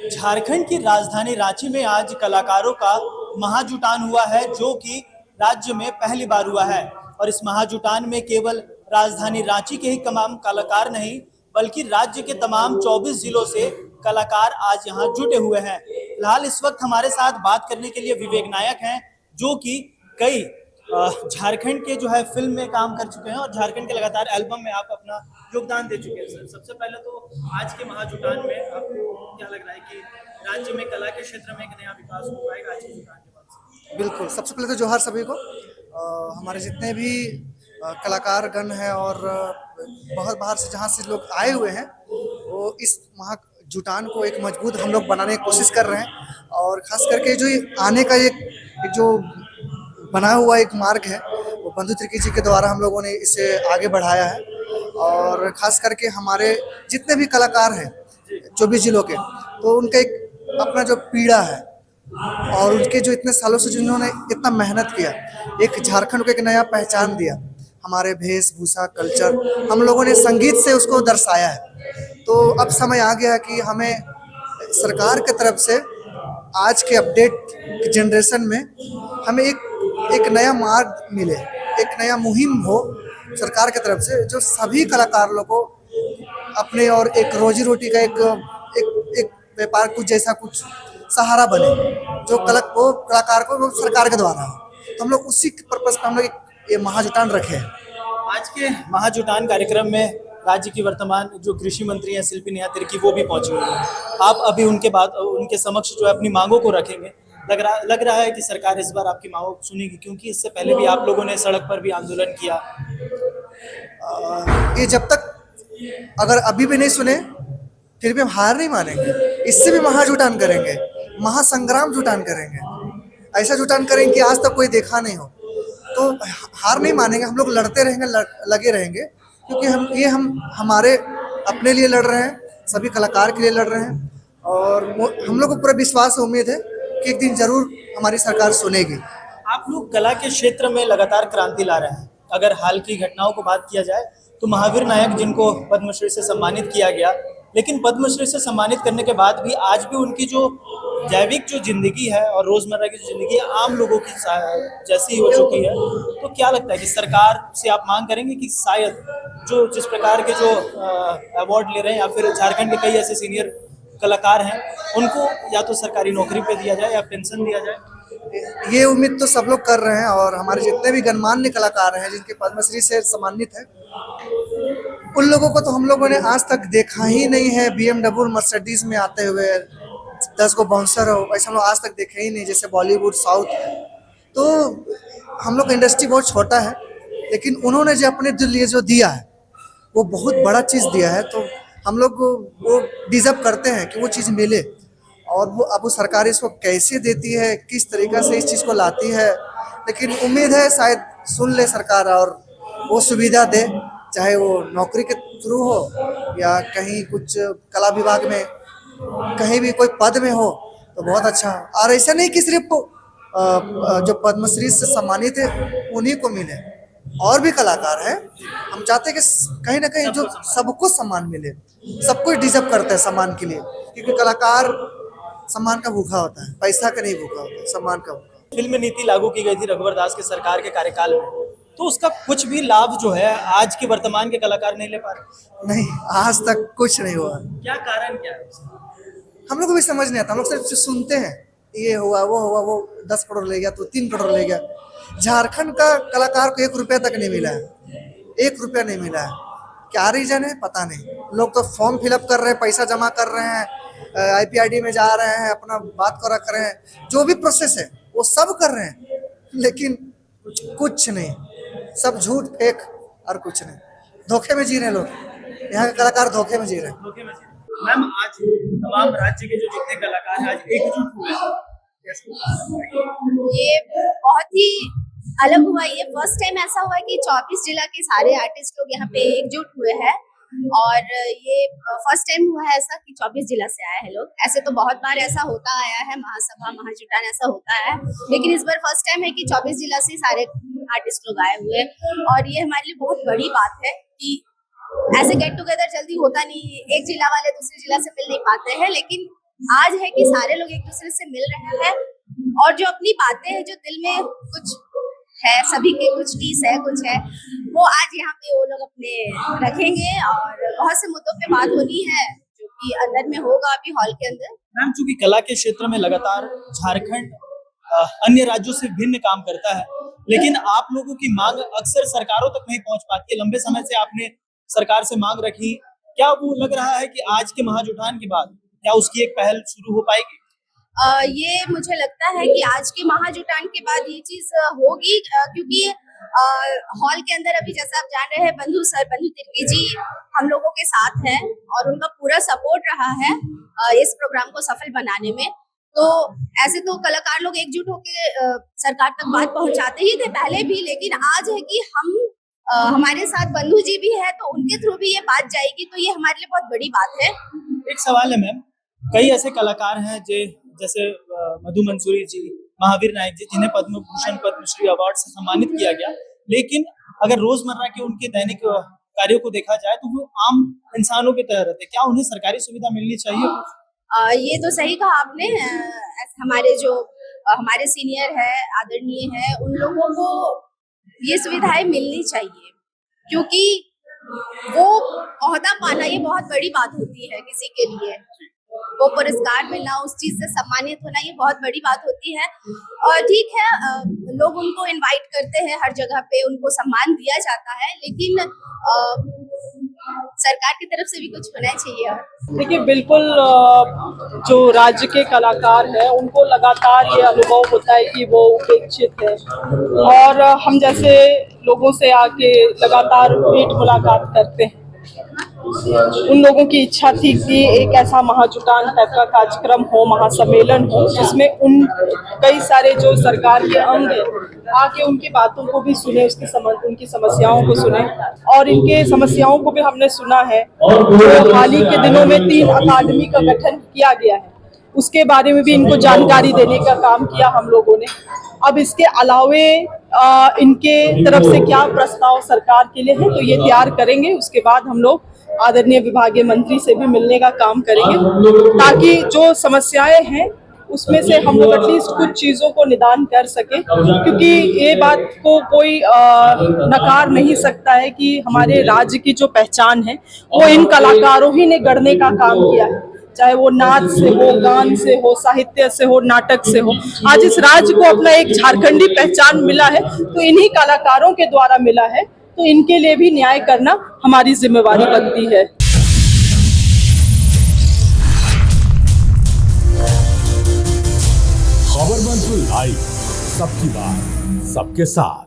झारखंड की राजधानी रांची में आज कलाकारों का महाजुटान हुआ है, जो कि राज्य में पहली बार हुआ है। और इस महाजुटान में केवल राजधानी रांची के ही तमाम कलाकार नहीं, बल्कि राज्य के तमाम 24 जिलों से कलाकार आज यहाँ जुटे हुए हैं। फिलहाल इस वक्त हमारे साथ बात करने के लिए विवेक नायक हैं, जो कि कई झारखंड के जो है फिल्म में काम कर चुके हैं और झारखंड के लगातार एल्बम में आप अपना योगदान दे चुके हैं। सर, सबसे पहले तो आज के महाजुटान में आपको क्या लग रहा है कि राज्य में कला के क्षेत्र में एक नया विकास हो पाएगा आज के जुटान के बाद से? बिल्कुल, सबसे पहले तो जोहार सभी को। हमारे जितने भी कलाकार गण हैं और बहुत बाहर से जहाँ से लोग आए हुए हैं, वो इस महाजुटान को एक मजबूत हम लोग बनाने की कोशिश कर रहे हैं। और खास करके जो आने का एक जो बना हुआ एक मार्ग है, वो बंधु त्रिकी जी के द्वारा हम लोगों ने इसे आगे बढ़ाया है। और खास करके हमारे जितने भी कलाकार हैं 24 जिलों के, तो उनका एक अपना जो पीड़ा है और उनके जो इतने सालों से जिन्होंने इतना मेहनत किया, एक झारखंड को एक नया पहचान दिया, हमारे वेशभूषा कल्चर हम लोगों ने संगीत से उसको दर्शाया है। तो अब समय आ गया कि हमें सरकार की तरफ से आज के अपडेट जनरेशन में हमें एक नया मार्ग मिले, एक नया मुहिम हो सरकार की तरफ से, जो सभी कलाकार लोगों को अपने और एक रोजी रोटी का एक व्यापार कुछ जैसा कुछ सहारा बने, जो कलाकार को वो सरकार के द्वारा हो। तो हम लोग उसी पर्पज पर हम लोग ये महाजुटान रखे हैं। आज के महाजुटान कार्यक्रम में राज्य की वर्तमान जो कृषि मंत्री हैं शिल्पी नेहा तिर्की, वो भी पहुंची हुई है। आप अभी उनके समक्ष जो है अपनी मांगों को रखेंगे। लग रहा है कि सरकार इस बार आपकी मांगों को सुनेगी, क्योंकि इससे पहले भी आप लोगों ने सड़क पर भी आंदोलन किया। ये जब तक अगर अभी भी नहीं सुने, फिर भी हम हार नहीं मानेंगे। इससे भी महाजुटान करेंगे, महासंग्राम जुटान करेंगे, ऐसा जुटान करेंगे कि आज तक कोई देखा नहीं हो। तो हार नहीं मानेंगे, हम लोग लड़ते रहेंगे, लगे रहेंगे, क्योंकि हम हमारे अपने लिए लड़ रहे हैं, सभी कलाकार के लिए लड़ रहे हैं। और हम लोग को पूरा विश्वास और उम्मीद है कि एक दिन जरूर हमारी सरकार सुनेगी। आप लोग कला के क्षेत्र में लगातार क्रांति ला रहे हैं। अगर हाल की घटनाओं को बात किया जाए तो महावीर नायक, जिनको पद्मश्री से सम्मानित किया गया, लेकिन पद्मश्री से सम्मानित करने के बाद भी आज भी उनकी जो जैविक जो जिंदगी है और रोजमर्रा की जो जिंदगी है आम लोगों की जैसी हो चुकी है। तो क्या लगता है कि सरकार से आप मांग करेंगे कि शायद जो जिस प्रकार के जो अवार्ड ले रहे हैं या फिर झारखंड के कई ऐसे सीनियर कलाकार हैं, उनको या तो सरकारी नौकरी पे दिया जाए या पेंशन दिया जाए? ये उम्मीद तो सब लोग कर रहे हैं। और हमारे जितने भी गणमान्य कलाकार हैं जिनके पद्मश्री से सम्मानित है, उन लोगों को तो हम लोगों ने आज तक देखा ही नहीं है BMW मर्सिडीज में आते हुए, 10 को बाउंसर हो, ऐसा हम लोग आज तक देखे ही नहीं, जैसे बॉलीवुड साउथ। तो हम लोग का इंडस्ट्री बहुत छोटा है, लेकिन उन्होंने जो अपने लिए जो दिया है वो बहुत बड़ा चीज़ दिया है। तो हम लोग वो डिजर्व करते हैं कि वो चीज़ मिले। और वो अब सरकार इसको कैसे देती है, किस तरीक़ा से इस चीज़ को लाती है, लेकिन उम्मीद है शायद सुन ले सरकार और वो सुविधा दे, चाहे वो नौकरी के थ्रू हो या कहीं कुछ कला विभाग में कहीं भी कोई पद में हो, तो बहुत अच्छा। और ऐसा नहीं कि सिर्फ जो पद्मश्री से सम्मानित है उन्हीं को मिले, और भी कलाकार हैं। हम चाहते हैं कि कहीं ना कहीं जो सबको सम्मान मिले, सब कुछ डिजर्व करते हैं सम्मान के लिए, क्योंकि कलाकार सम्मान का भूखा होता है, पैसा का नहीं भूखा होता है, सम्मान का भूखा। फिल्म नीति लागू की गई थी रघुवर दास के सरकार के कार्यकाल में, तो उसका कुछ भी लाभ जो है आज के वर्तमान के कलाकार नहीं ले पा रहे? नहीं, आज तक कुछ नहीं हुआ। क्या कारण क्या है? हम लोग को भी समझ नहीं आता, हम लोग सिर्फ सुनते हैं, ये हुआ, वो 10 करोड़ ले गया तो 3 करोड़ ले गया। झारखंड का कलाकार को 1 रुपया तक नहीं मिला है, 1 रुपया नहीं मिला है। क्या रीजन है पता नहीं। लोग तो फॉर्म फिलअप कर रहे हैं, पैसा जमा कर रहे हैं, IPRD में जा रहे हैं, अपना बात को रख रहे हैं, जो भी प्रोसेस है वो सब कर रहे हैं, लेकिन कुछ नहीं, सब झूठ फेक और कुछ नहीं। धोखे में जी रहे हैं लोग, यहाँ के कलाकार धोखे में जी रहे हैं। मैम, आज तमाम राज्य के जो जितने कलाकार हैं आज एकजुट हुए हैं, ये बहुत ही अलग हुआ। ये फर्स्ट टाइम ऐसा हुआ है कि 24 जिला के सारे आर्टिस्ट लोग यहाँ पे एकजुट हुए हैं, और ये फर्स्ट टाइम हुआ है ऐसा कि 24 जिला से आए हैं लोग। ऐसे तो बहुत बार ऐसा होता आया है, महासभा महाजुटान ऐसा होता है, लेकिन इस बार फर्स्ट टाइम है कि 24 जिला से सारे आर्टिस्ट लोग आए हुए। और ये हमारे लिए बहुत बड़ी बात है कि ऐसे गेट टुगेदर जल्दी होता नहीं है, एक जिला वाले दूसरे जिला से मिल नहीं पाते हैं, लेकिन आज है कि सारे लोग एक दूसरे से मिल रहे हैं और जो अपनी बातें हैं, जो दिल में कुछ है, सभी के कुछ टीस है, कुछ है, वो आज यहाँ पे वो लोग अपने रखेंगे और बहुत से मुद्दों पे बात होनी है जो कि अंदर में होगा अभी हॉल के अंदर। मैम, चूंकि कला के क्षेत्र में लगातार झारखंड अन्य राज्यों से भिन्न काम करता है, लेकिन आप लोगों की मांग अक्सर सरकारों तक नहीं पहुंच पाती है। लंबे समय से आपने सरकार से मांग रखी, क्या वो लग रहा है कि आज के महाजुटान के बाद क्या उसकी एक पहल शुरू हो पाएगी? ये मुझे लगता है कि आज के महाजुटान के बाद ये चीज होगी, क्योंकि हॉल के अंदर अभी जैसा आप जान रहे हैं बंधु तिर्की जी हम लोगों के साथ हैं और उनका पूरा सपोर्ट रहा है इस प्रोग्राम को सफल बनाने में। तो ऐसे तो कलाकार लोग एकजुट होकर सरकार तक बात पहुंचाते ही थे पहले भी, लेकिन आज है कि हम हमारे साथ बंधु जी भी है तो उनके थ्रू भी ये बात जाएगी, तो ये हमारे लिए बहुत बड़ी बात है। एक सवाल है मैम, कई ऐसे कलाकार हैं जैसे मधु मंसूरी जी, महावीर नायक जी, जिन्हें पद्म भूषण पद्मश्री अवार्ड से सम्मानित किया गया, लेकिन अगर रोजमर्रा के उनके दैनिक कार्यों को देखा जाए तो वो आम इंसानों की तरह रहते, क्या उन्हें सरकारी सुविधा मिलनी चाहिए? ये तो सही कहा आपने। हमारे जो हमारे सीनियर है, आदरणीय है, उन लोगों को ये सुविधाएं मिलनी चाहिए, क्योंकि वो ओहदा पाना ये बहुत बड़ी बात होती है किसी के लिए। वो पुरस्कार मिलना, उस चीज से सम्मानित होना, ये बहुत बड़ी बात होती है। और ठीक है, लोग उनको इनवाइट करते हैं हर जगह पे, उनको सम्मान दिया जाता है, लेकिन सरकार की तरफ से भी कुछ होना चाहिए। देखिए, बिल्कुल जो राज्य के कलाकार हैं उनको लगातार ये अनुभव होता है कि वो उपेक्षित है, और हम जैसे लोगों से आके लगातार भेंट मुलाकात करते हैं। उन लोगों की इच्छा थी कि एक ऐसा महाजुटान टाइप का कार्यक्रम हो, महासम्मेलन हो, जिसमें उन कई सारे जो सरकार के अंग हैं आके उनकी बातों को भी सुने, उनकी समस्याओं को सुने, और इनके समस्याओं को भी हमने सुना है। तो हाल ही के दिनों में 3 अकादमी का गठन किया गया है, उसके बारे में भी इनको जानकारी देने का काम किया हम लोगों ने। अब इसके अलावे इनके तरफ से क्या प्रस्ताव सरकार के लिए है तो ये तैयार करेंगे, उसके बाद हम लोग आदरणीय विभागीय मंत्री से भी मिलने का काम करेंगे, ताकि जो समस्याएं हैं उसमें से हम लोग एटलीस्ट कुछ चीज़ों को निदान कर सके, क्योंकि ये बात को कोई नकार नहीं सकता है कि हमारे राज्य की जो पहचान है वो इन कलाकारों ही ने गढ़ने का काम किया है, चाहे वो नाच से हो, गान से हो, साहित्य से हो, नाटक से हो। आज इस राज्य को अपना एक झारखंडी पहचान मिला है तो इन्हीं कलाकारों के द्वारा मिला है, तो इनके लिए भी न्याय करना हमारी जिम्मेवारी बनती है। खबर लाइव, सबकी बात सबके साथ।